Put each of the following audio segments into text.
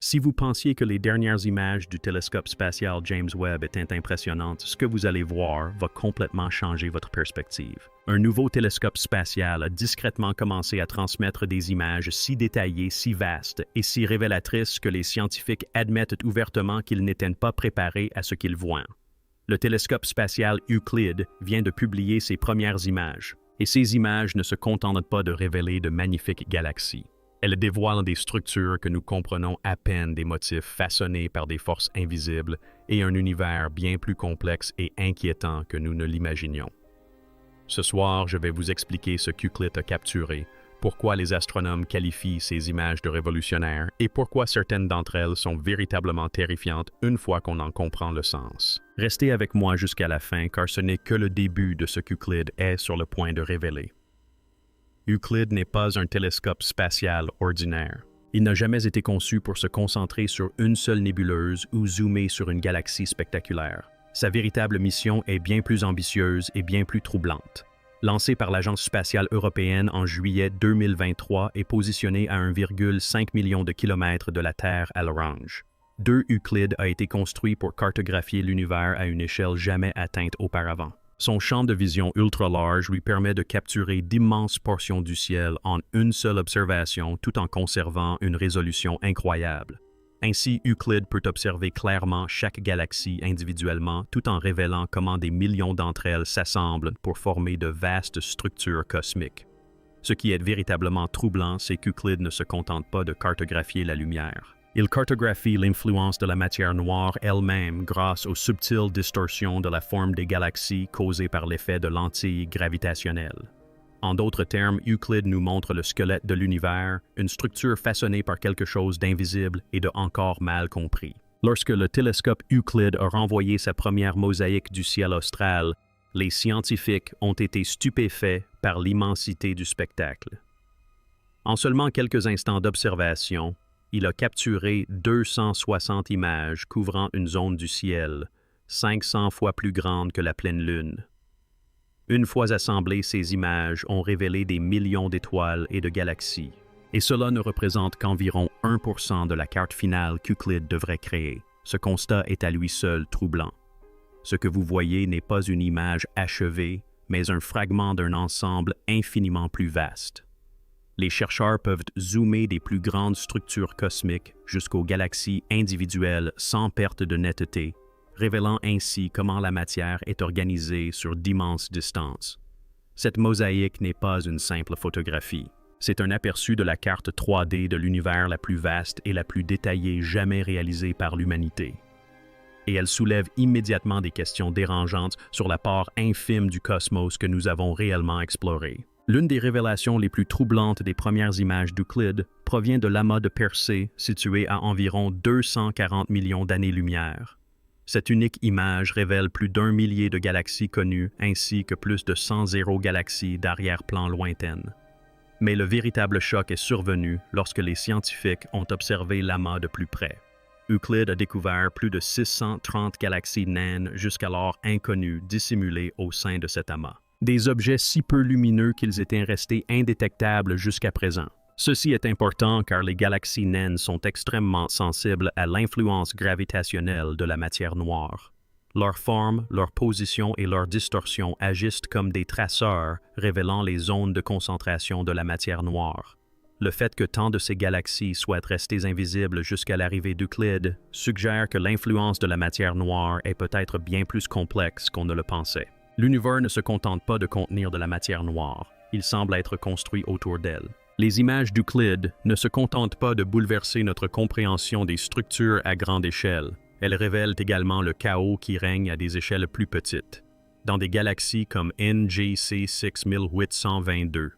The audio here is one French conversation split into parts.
Si vous pensiez que les dernières images du télescope spatial James Webb étaient impressionnantes, ce que vous allez voir va complètement changer votre perspective. Un nouveau télescope spatial a discrètement commencé à transmettre des images si détaillées, si vastes et si révélatrices que les scientifiques admettent ouvertement qu'ils n'étaient pas préparés à ce qu'ils voient. Le télescope spatial Euclid vient de publier ses premières images, et ces images ne se contentent pas de révéler de magnifiques galaxies. Elles dévoilent des structures que nous comprenons à peine, des motifs façonnés par des forces invisibles et un univers bien plus complexe et inquiétant que nous ne l'imaginions. Ce soir, je vais vous expliquer ce qu'Euclid a capturé, pourquoi les astronomes qualifient ces images de révolutionnaires et pourquoi certaines d'entre elles sont véritablement terrifiantes une fois qu'on en comprend le sens. Restez avec moi jusqu'à la fin car ce n'est que le début de ce qu'Euclid est sur le point de révéler. Euclid n'est pas un télescope spatial ordinaire. Il n'a jamais été conçu pour se concentrer sur une seule nébuleuse ou zoomer sur une galaxie spectaculaire. Sa véritable mission est bien plus ambitieuse et bien plus troublante. Lancé par l'Agence spatiale européenne en juillet 2023 et positionné à 1,5 million de kilomètres de la Terre à l'orange. Euclid a été construit pour cartographier l'univers à une échelle jamais atteinte auparavant. Son champ de vision ultra-large lui permet de capturer d'immenses portions du ciel en une seule observation tout en conservant une résolution incroyable. Ainsi, Euclid peut observer clairement chaque galaxie individuellement tout en révélant comment des millions d'entre elles s'assemblent pour former de vastes structures cosmiques. Ce qui est véritablement troublant, c'est qu'Euclid ne se contente pas de cartographier la lumière. Il cartographie l'influence de la matière noire elle-même grâce aux subtiles distorsions de la forme des galaxies causées par l'effet de lentilles gravitationnelles. En d'autres termes, Euclid nous montre le squelette de l'univers, une structure façonnée par quelque chose d'invisible et de encore mal compris. Lorsque le télescope Euclid a renvoyé sa première mosaïque du ciel austral, les scientifiques ont été stupéfaits par l'immensité du spectacle. En seulement quelques instants d'observation, il a capturé 260 images couvrant une zone du ciel, 500 fois plus grande que la pleine lune. Une fois assemblées, ces images ont révélé des millions d'étoiles et de galaxies. Et cela ne représente qu'environ 1% de la carte finale qu'Euclid devrait créer. Ce constat est à lui seul troublant. Ce que vous voyez n'est pas une image achevée, mais un fragment d'un ensemble infiniment plus vaste. Les chercheurs peuvent zoomer des plus grandes structures cosmiques jusqu'aux galaxies individuelles sans perte de netteté, révélant ainsi comment la matière est organisée sur d'immenses distances. Cette mosaïque n'est pas une simple photographie. C'est un aperçu de la carte 3D de l'univers la plus vaste et la plus détaillée jamais réalisée par l'humanité. Et elle soulève immédiatement des questions dérangeantes sur la part infime du cosmos que nous avons réellement exploré. L'une des révélations les plus troublantes des premières images d'Euclid provient de l'amas de Persée situé à environ 240 millions d'années-lumière. Cette unique image révèle plus d'1 millier de galaxies connues ainsi que plus de 100 galaxies d'arrière-plan lointaines. Mais le véritable choc est survenu lorsque les scientifiques ont observé l'amas de plus près. Euclid a découvert plus de 630 galaxies naines jusqu'alors inconnues dissimulées au sein de cet amas. Des objets si peu lumineux qu'ils étaient restés indétectables jusqu'à présent. Ceci est important car les galaxies naines sont extrêmement sensibles à l'influence gravitationnelle de la matière noire. Leur forme, leur position et leur distorsion agissent comme des traceurs révélant les zones de concentration de la matière noire. Le fait que tant de ces galaxies soient restées invisibles jusqu'à l'arrivée d'Euclid suggère que l'influence de la matière noire est peut-être bien plus complexe qu'on ne le pensait. L'univers ne se contente pas de contenir de la matière noire, il semble être construit autour d'elle. Les images d'Euclid ne se contentent pas de bouleverser notre compréhension des structures à grande échelle, elles révèlent également le chaos qui règne à des échelles plus petites. Dans des galaxies comme NGC 6822,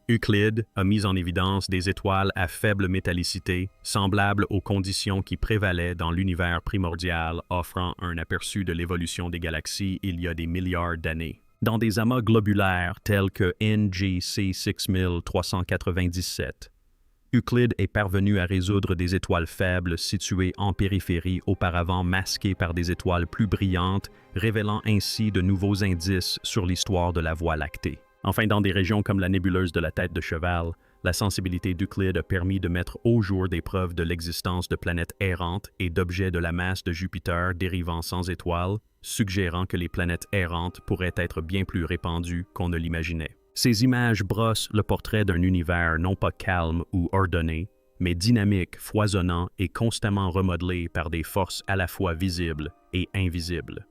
Euclid a mis en évidence des étoiles à faible métallicité, semblables aux conditions qui prévalaient dans l'univers primordial, offrant un aperçu de l'évolution des galaxies il y a des milliards d'années. Dans des amas globulaires tels que NGC 6397, Euclid est parvenu à résoudre des étoiles faibles situées en périphérie auparavant masquées par des étoiles plus brillantes, révélant ainsi de nouveaux indices sur l'histoire de la Voie lactée. Enfin, dans des régions comme la nébuleuse de la Tête de Cheval, la sensibilité d'Euclide a permis de mettre au jour des preuves de l'existence de planètes errantes et d'objets de la masse de Jupiter dérivant sans étoiles, suggérant que les planètes errantes pourraient être bien plus répandues qu'on ne l'imaginait. Ces images brossent le portrait d'un univers non pas calme ou ordonné, mais dynamique, foisonnant et constamment remodelé par des forces à la fois visibles et invisibles.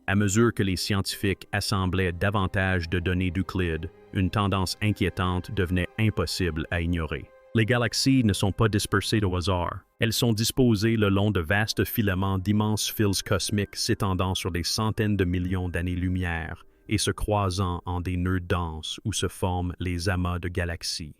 À mesure que les scientifiques assemblaient davantage de données d'Euclide, une tendance inquiétante devenait impossible à ignorer. Les galaxies ne sont pas dispersées au hasard. Elles sont disposées le long de vastes filaments d'immenses fils cosmiques s'étendant sur des centaines de millions d'années-lumière et se croisant en des nœuds denses où se forment les amas de galaxies.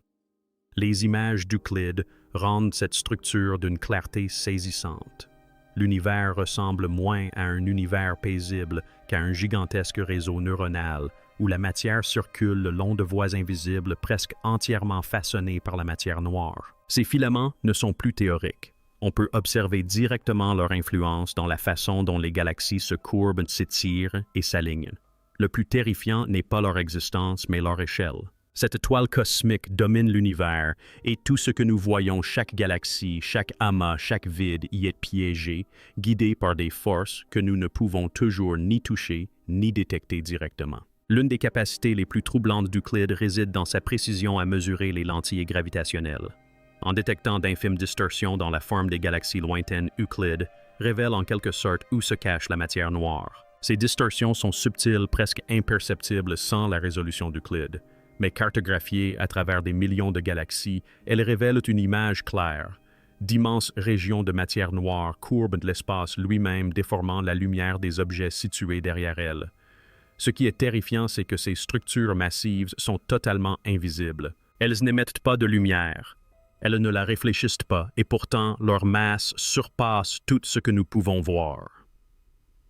Les images d'Euclide rendent cette structure d'une clarté saisissante. L'univers ressemble moins à un univers paisible qu'à un gigantesque réseau neuronal où la matière circule le long de voies invisibles presque entièrement façonnées par la matière noire. Ces filaments ne sont plus théoriques. On peut observer directement leur influence dans la façon dont les galaxies se courbent, s'étirent et s'alignent. Le plus terrifiant n'est pas leur existence, mais leur échelle. Cette toile cosmique domine l'univers et tout ce que nous voyons, chaque galaxie, chaque amas, chaque vide y est piégé, guidé par des forces que nous ne pouvons toujours ni toucher ni détecter directement. L'une des capacités les plus troublantes d'Euclide réside dans sa précision à mesurer les lentilles gravitationnelles. En détectant d'infimes distorsions dans la forme des galaxies lointaines, Euclide révèle en quelque sorte où se cache la matière noire. Ces distorsions sont subtiles, presque imperceptibles sans la résolution d'Euclide. Mais cartographiées à travers des millions de galaxies, elles révèlent une image claire. D'immenses régions de matière noire courbent de l'espace lui-même, déformant la lumière des objets situés derrière elles. Ce qui est terrifiant, c'est que ces structures massives sont totalement invisibles. Elles n'émettent pas de lumière. Elles ne la réfléchissent pas, et pourtant leur masse surpasse tout ce que nous pouvons voir.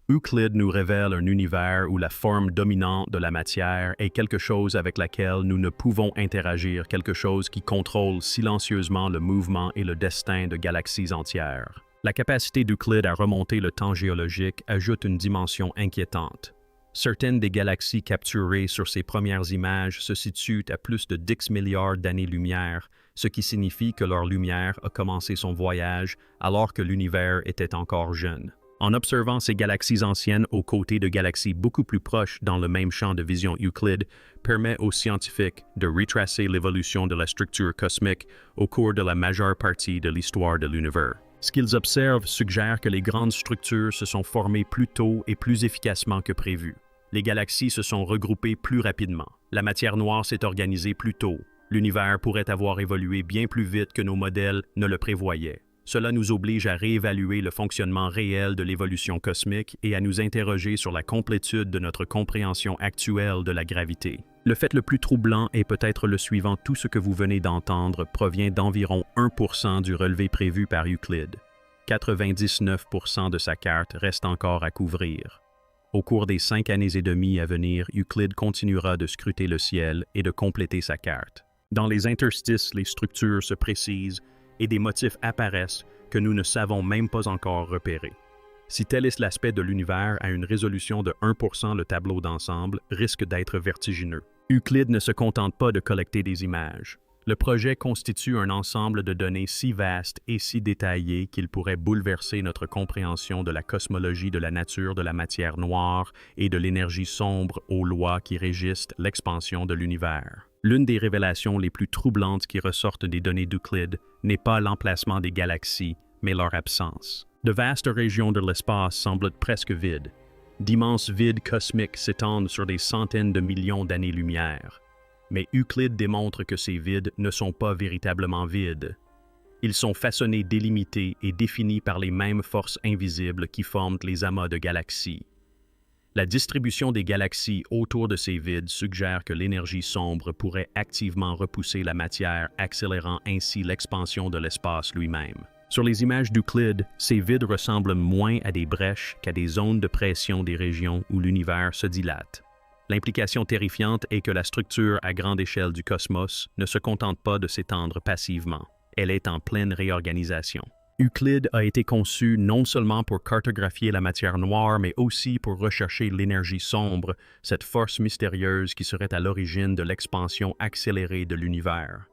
Euclide nous révèle un univers où la forme dominante de la matière est quelque chose avec laquelle nous ne pouvons interagir, quelque chose qui contrôle silencieusement le mouvement et le destin de galaxies entières. La capacité d'Euclide à remonter le temps géologique ajoute une dimension inquiétante. Certaines des galaxies capturées sur ces premières images se situent à plus de 10 milliards d'années-lumière, ce qui signifie que leur lumière a commencé son voyage alors que l'univers était encore jeune. En observant ces galaxies anciennes aux côtés de galaxies beaucoup plus proches dans le même champ de vision, Euclide permet aux scientifiques de retracer l'évolution de la structure cosmique au cours de la majeure partie de l'histoire de l'univers. Ce qu'ils observent suggère que les grandes structures se sont formées plus tôt et plus efficacement que prévu. Les galaxies se sont regroupées plus rapidement. La matière noire s'est organisée plus tôt. L'univers pourrait avoir évolué bien plus vite que nos modèles ne le prévoyaient. Cela nous oblige à réévaluer le fonctionnement réel de l'évolution cosmique et à nous interroger sur la complétude de notre compréhension actuelle de la gravité. Le fait le plus troublant est peut-être le suivant: tout ce que vous venez d'entendre provient d'environ 1% du relevé prévu par Euclide. 99% de sa carte reste encore à couvrir. Au cours des 5 années et demie à venir, Euclide continuera de scruter le ciel et de compléter sa carte. Dans les interstices, les structures se précisent et des motifs apparaissent que nous ne savons même pas encore repérer. Si tel est l'aspect de l'univers à une résolution de 1%, le tableau d'ensemble risque d'être vertigineux. Euclide ne se contente pas de collecter des images. Le projet constitue un ensemble de données si vastes et si détaillées qu'il pourrait bouleverser notre compréhension de la cosmologie de la nature de la matière noire et de l'énergie sombre aux lois qui régissent l'expansion de l'univers. L'une des révélations les plus troublantes qui ressortent des données d'Euclide n'est pas l'emplacement des galaxies, mais leur absence. De vastes régions de l'espace semblent presque vides. D'immenses vides cosmiques s'étendent sur des centaines de millions d'années-lumière. Mais Euclide démontre que ces vides ne sont pas véritablement vides. Ils sont façonnés, délimités et définis par les mêmes forces invisibles qui forment les amas de galaxies. La distribution des galaxies autour de ces vides suggère que l'énergie sombre pourrait activement repousser la matière, accélérant ainsi l'expansion de l'espace lui-même. Sur les images d'Euclide, ces vides ressemblent moins à des brèches qu'à des zones de pression des régions où l'univers se dilate. L'implication terrifiante est que la structure à grande échelle du cosmos ne se contente pas de s'étendre passivement. Elle est en pleine réorganisation. Euclide a été conçu non seulement pour cartographier la matière noire, mais aussi pour rechercher l'énergie sombre, cette force mystérieuse qui serait à l'origine de l'expansion accélérée de l'univers.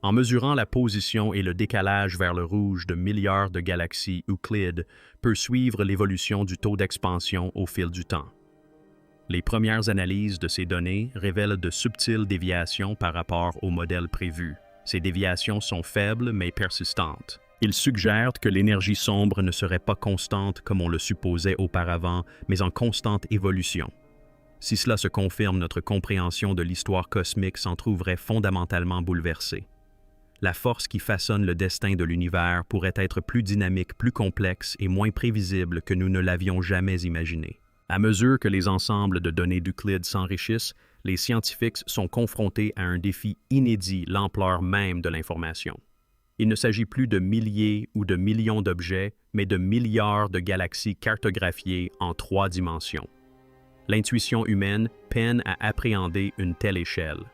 En mesurant la position et le décalage vers le rouge de milliards de galaxies, Euclide peut suivre l'évolution du taux d'expansion au fil du temps. Les premières analyses de ces données révèlent de subtiles déviations par rapport au modèle prévu. Ces déviations sont faibles mais persistantes. Ils suggèrent que l'énergie sombre ne serait pas constante comme on le supposait auparavant, mais en constante évolution. Si cela se confirme, notre compréhension de l'histoire cosmique s'en trouverait fondamentalement bouleversée. La force qui façonne le destin de l'univers pourrait être plus dynamique, plus complexe et moins prévisible que nous ne l'avions jamais imaginé. À mesure que les ensembles de données d'Euclide s'enrichissent, les scientifiques sont confrontés à un défi inédit, l'ampleur même de l'information. Il ne s'agit plus de milliers ou de millions d'objets, mais de milliards de galaxies cartographiées en 3 dimensions. L'intuition humaine peine à appréhender une telle échelle.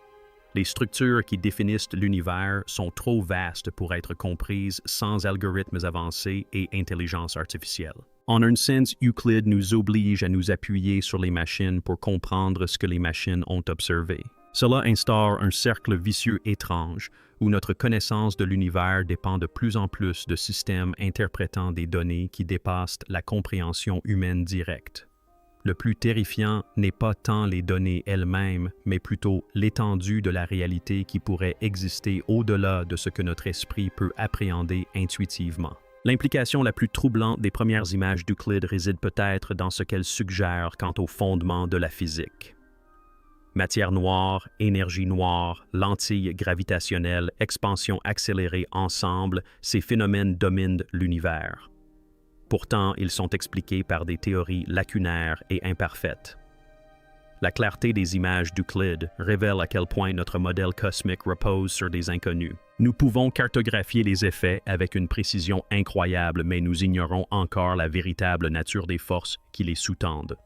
Les structures qui définissent l'univers sont trop vastes pour être comprises sans algorithmes avancés et intelligence artificielle. En un sens, Euclide nous oblige à nous appuyer sur les machines pour comprendre ce que les machines ont observé. Cela instaure un cercle vicieux étrange où notre connaissance de l'univers dépend de plus en plus de systèmes interprétant des données qui dépassent la compréhension humaine directe. Le plus terrifiant n'est pas tant les données elles-mêmes, mais plutôt l'étendue de la réalité qui pourrait exister au-delà de ce que notre esprit peut appréhender intuitivement. L'implication la plus troublante des premières images d'Euclide réside peut-être dans ce qu'elles suggèrent quant au fondement de la physique. Matière noire, énergie noire, lentilles gravitationnelles, expansion accélérée ensemble, ces phénomènes dominent l'univers. Pourtant, ils sont expliqués par des théories lacunaires et imparfaites. La clarté des images d'Euclide révèle à quel point notre modèle cosmique repose sur des inconnus. Nous pouvons cartographier les effets avec une précision incroyable, mais nous ignorons encore la véritable nature des forces qui les sous-tendent.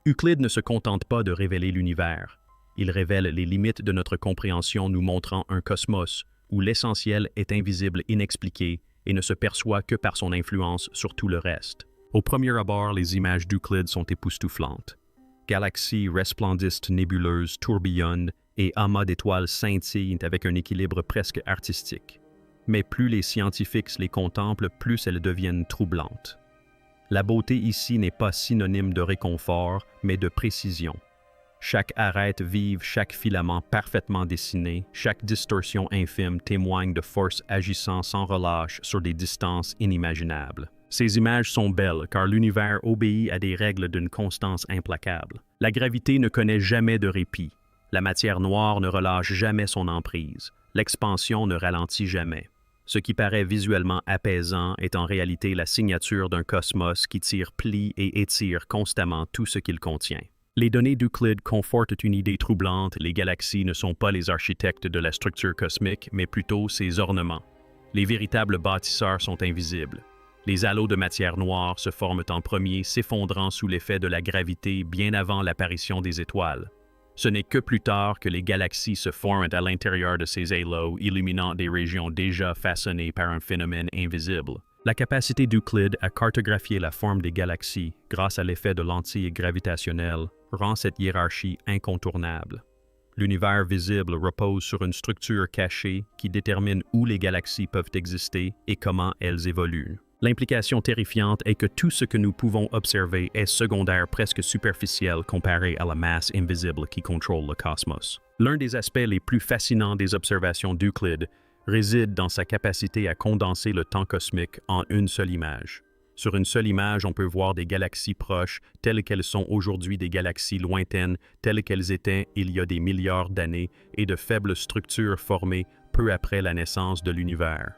Euclide ne se contente pas de révéler l'univers. Il révèle les limites de notre compréhension, nous montrant un cosmos où l'essentiel est invisible, inexpliqué, et ne se perçoit que par son influence sur tout le reste. Au premier abord, les images d'Euclide sont époustouflantes. Galaxies resplendissent, nébuleuses, tourbillonnent, et amas d'étoiles scintillent avec un équilibre presque artistique. Mais plus les scientifiques les contemplent, plus elles deviennent troublantes. La beauté ici n'est pas synonyme de réconfort, mais de précision. Chaque arête vive, chaque filament parfaitement dessiné, chaque distorsion infime témoigne de forces agissant sans relâche sur des distances inimaginables. Ces images sont belles car l'univers obéit à des règles d'une constance implacable. La gravité ne connaît jamais de répit. La matière noire ne relâche jamais son emprise. L'expansion ne ralentit jamais. Ce qui paraît visuellement apaisant est en réalité la signature d'un cosmos qui tire pli et étire constamment tout ce qu'il contient. Les données d'Euclide confortent une idée troublante, les galaxies ne sont pas les architectes de la structure cosmique, mais plutôt ses ornements. Les véritables bâtisseurs sont invisibles. Les halos de matière noire se forment en premier, s'effondrant sous l'effet de la gravité bien avant l'apparition des étoiles. Ce n'est que plus tard que les galaxies se forment à l'intérieur de ces halos, illuminant des régions déjà façonnées par un phénomène invisible. La capacité d'Euclide à cartographier la forme des galaxies grâce à l'effet de lentilles gravitationnelles rend cette hiérarchie incontournable. L'univers visible repose sur une structure cachée qui détermine où les galaxies peuvent exister et comment elles évoluent. L'implication terrifiante est que tout ce que nous pouvons observer est secondaire, presque superficiel comparé à la masse invisible qui contrôle le cosmos. L'un des aspects les plus fascinants des observations d'Euclide réside dans sa capacité à condenser le temps cosmique en une seule image. Sur une seule image, on peut voir des galaxies proches, telles qu'elles sont aujourd'hui, des galaxies lointaines, telles qu'elles étaient il y a des milliards d'années, et de faibles structures formées peu après la naissance de l'univers.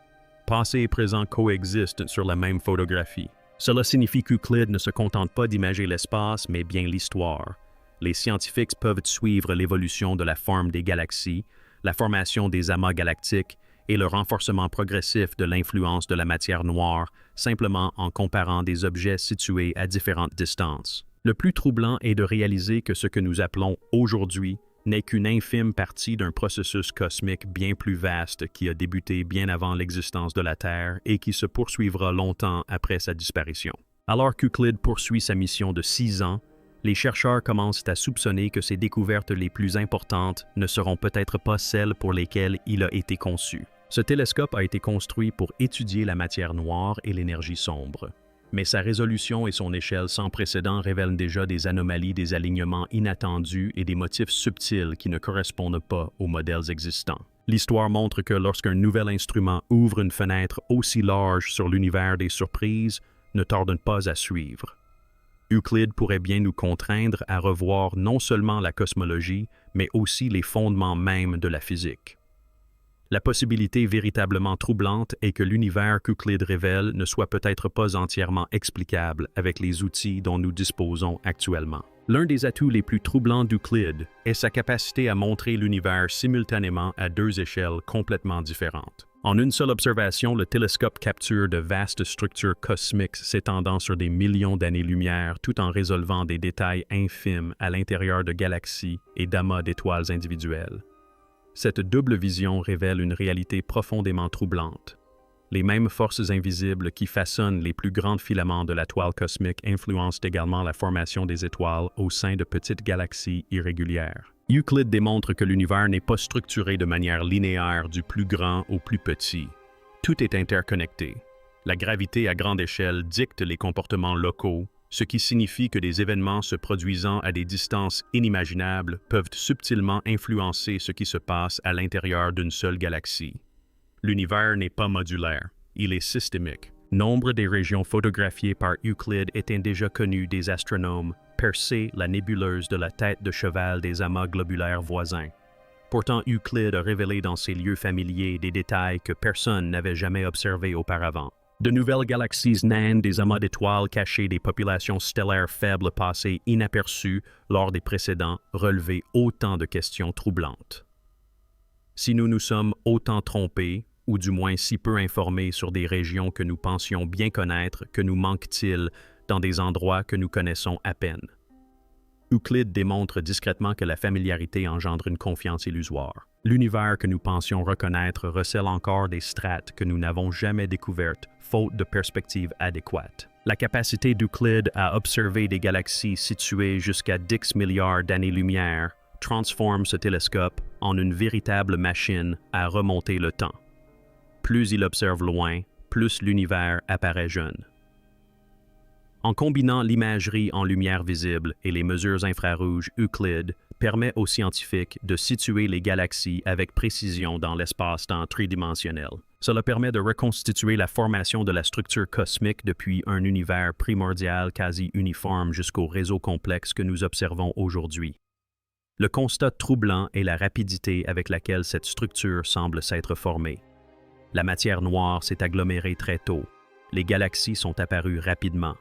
Passé et présent coexistent sur la même photographie. Cela signifie qu'Euclide ne se contente pas d'imager l'espace, mais bien l'histoire. Les scientifiques peuvent suivre l'évolution de la forme des galaxies, la formation des amas galactiques, et le renforcement progressif de l'influence de la matière noire, simplement en comparant des objets situés à différentes distances. Le plus troublant est de réaliser que ce que nous appelons aujourd'hui n'est qu'une infime partie d'un processus cosmique bien plus vaste qui a débuté bien avant l'existence de la Terre et qui se poursuivra longtemps après sa disparition. Alors qu'Euclide poursuit sa mission de 6 ans, Les chercheurs commencent à soupçonner que ces découvertes les plus importantes ne seront peut-être pas celles pour lesquelles il a été conçu. Ce télescope a été construit pour étudier la matière noire et l'énergie sombre. Mais sa résolution et son échelle sans précédent révèlent déjà des anomalies, des alignements inattendus et des motifs subtils qui ne correspondent pas aux modèles existants. L'histoire montre que lorsqu'un nouvel instrument ouvre une fenêtre aussi large sur l'univers des surprises, ne tarde pas à suivre. Euclide pourrait bien nous contraindre à revoir non seulement la cosmologie, mais aussi les fondements mêmes de la physique. La possibilité véritablement troublante est que l'univers qu'Euclide révèle ne soit peut-être pas entièrement explicable avec les outils dont nous disposons actuellement. L'un des atouts les plus troublants d'Euclide est sa capacité à montrer l'univers simultanément à deux échelles complètement différentes. En une seule observation, le télescope capture de vastes structures cosmiques s'étendant sur des millions d'années-lumière tout en résolvant des détails infimes à l'intérieur de galaxies et d'amas d'étoiles individuelles. Cette double vision révèle une réalité profondément troublante. Les mêmes forces invisibles qui façonnent les plus grands filaments de la toile cosmique influencent également la formation des étoiles au sein de petites galaxies irrégulières. Euclide démontre que l'univers n'est pas structuré de manière linéaire du plus grand au plus petit. Tout est interconnecté. La gravité à grande échelle dicte les comportements locaux, ce qui signifie que des événements se produisant à des distances inimaginables peuvent subtilement influencer ce qui se passe à l'intérieur d'une seule galaxie. L'univers n'est pas modulaire, il est systémique. Nombre des régions photographiées par Euclide étaient déjà connues des astronomes, Persée, la nébuleuse de la tête de cheval des amas globulaires voisins. Pourtant, Euclide a révélé dans ces lieux familiers des détails que personne n'avait jamais observés auparavant. De nouvelles galaxies naines, des amas d'étoiles cachées, des populations stellaires faibles passées inaperçues lors des précédents relevaient autant de questions troublantes. Si nous nous sommes autant trompés, ou du moins si peu informés sur des régions que nous pensions bien connaître, que nous manque-t-il dans des endroits que nous connaissons à peine? Euclide démontre discrètement que la familiarité engendre une confiance illusoire. L'univers que nous pensions reconnaître recèle encore des strates que nous n'avons jamais découvertes, faute de perspectives adéquates. La capacité d'Euclide à observer des galaxies situées jusqu'à 10 milliards d'années-lumière transforme ce télescope en une véritable machine à remonter le temps. Plus il observe loin, plus l'univers apparaît jeune. En combinant l'imagerie en lumière visible et les mesures infrarouges, Euclide permet aux scientifiques de situer les galaxies avec précision dans l'espace-temps tridimensionnel. Cela permet de reconstituer la formation de la structure cosmique depuis un univers primordial quasi uniforme jusqu'au réseau complexe que nous observons aujourd'hui. Le constat troublant est la rapidité avec laquelle cette structure semble s'être formée. La matière noire s'est agglomérée très tôt. Les galaxies sont apparues rapidement.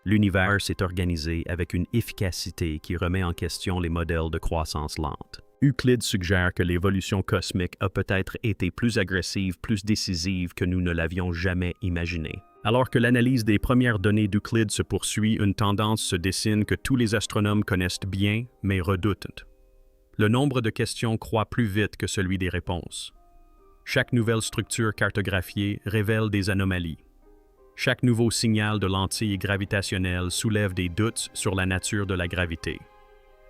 L'univers s'est organisé avec une efficacité qui remet en question les modèles de croissance lente. Euclide suggère que l'évolution cosmique a peut-être été plus agressive, plus décisive que nous ne l'avions jamais imaginé. Alors que l'analyse des premières données d'Euclide se poursuit, une tendance se dessine que tous les astronomes connaissent bien, mais redoutent. Le nombre de questions croît plus vite que celui des réponses. Chaque nouvelle structure cartographiée révèle des anomalies. Chaque nouveau signal de lentille gravitationnelle soulève des doutes sur la nature de la gravité.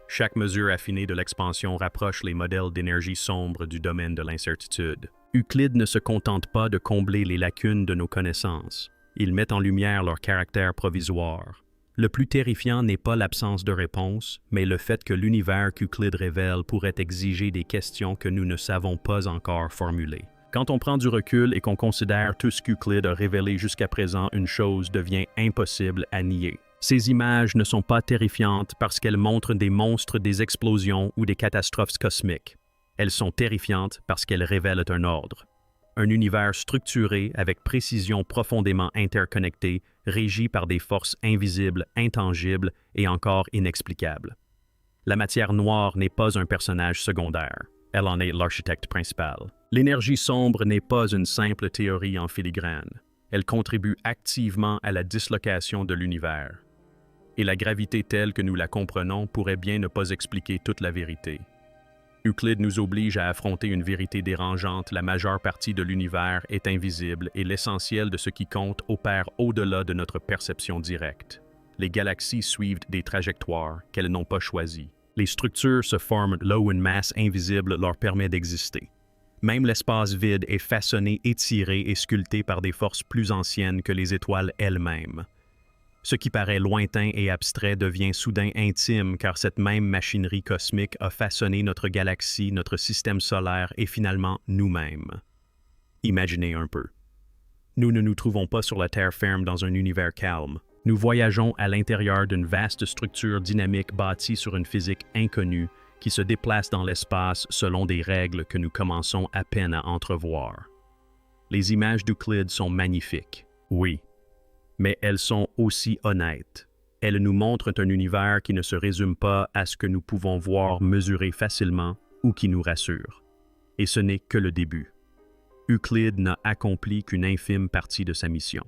Chaque mesure affinée de l'expansion rapproche les modèles d'énergie sombre du domaine de l'incertitude. Euclide ne se contente pas de combler les lacunes de nos connaissances. Il met en lumière leur caractère provisoire. Le plus terrifiant n'est pas l'absence de réponse, mais le fait que l'univers qu'Euclide révèle pourrait exiger des questions que nous ne savons pas encore formuler. Quand on prend du recul et qu'on considère tout ce qu'Euclide a révélé jusqu'à présent, une chose devient impossible à nier. Ces images ne sont pas terrifiantes parce qu'elles montrent des monstres, des explosions ou des catastrophes cosmiques. Elles sont terrifiantes parce qu'elles révèlent un ordre. Un univers structuré avec précision profondément interconnecté, régi par des forces invisibles, intangibles et encore inexplicables. La matière noire n'est pas un personnage secondaire. Elle en est l'architecte principal. L'énergie sombre n'est pas une simple théorie en filigrane. Elle contribue activement à la dislocation de l'univers. Et la gravité telle que nous la comprenons pourrait bien ne pas expliquer toute la vérité. Euclide nous oblige à affronter une vérité dérangeante. La majeure partie de l'univers est invisible et l'essentiel de ce qui compte opère au-delà de notre perception directe. Les galaxies suivent des trajectoires qu'elles n'ont pas choisies. Les structures se forment là où une masse invisible leur permet d'exister. Même l'espace vide est façonné, étiré et sculpté par des forces plus anciennes que les étoiles elles-mêmes. Ce qui paraît lointain et abstrait devient soudain intime car cette même machinerie cosmique a façonné notre galaxie, notre système solaire et finalement nous-mêmes. Imaginez un peu. Nous ne nous trouvons pas sur la terre ferme dans un univers calme. Nous voyageons à l'intérieur d'une vaste structure dynamique bâtie sur une physique inconnue qui se déplace dans l'espace selon des règles que nous commençons à peine à entrevoir. Les images d'Euclide sont magnifiques, oui, mais elles sont aussi honnêtes. Elles nous montrent un univers qui ne se résume pas à ce que nous pouvons voir mesurer facilement ou qui nous rassure. Et ce n'est que le début. Euclide n'a accompli qu'une infime partie de sa mission.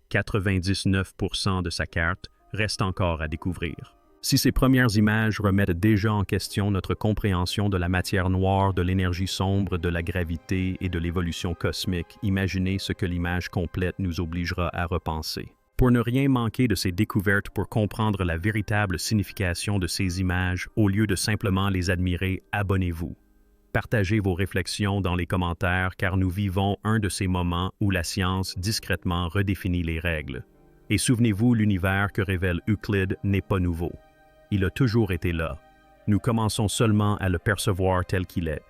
99% de sa carte reste encore à découvrir. Si ces premières images remettent déjà en question notre compréhension de la matière noire, de l'énergie sombre, de la gravité et de l'évolution cosmique, imaginez ce que l'image complète nous obligera à repenser. Pour ne rien manquer de ces découvertes, pour comprendre la véritable signification de ces images, au lieu de simplement les admirer, abonnez-vous. Partagez vos réflexions dans les commentaires car nous vivons un de ces moments où la science discrètement redéfinit les règles. Et souvenez-vous, l'univers que révèle Euclide n'est pas nouveau. Il a toujours été là. Nous commençons seulement à le percevoir tel qu'il est.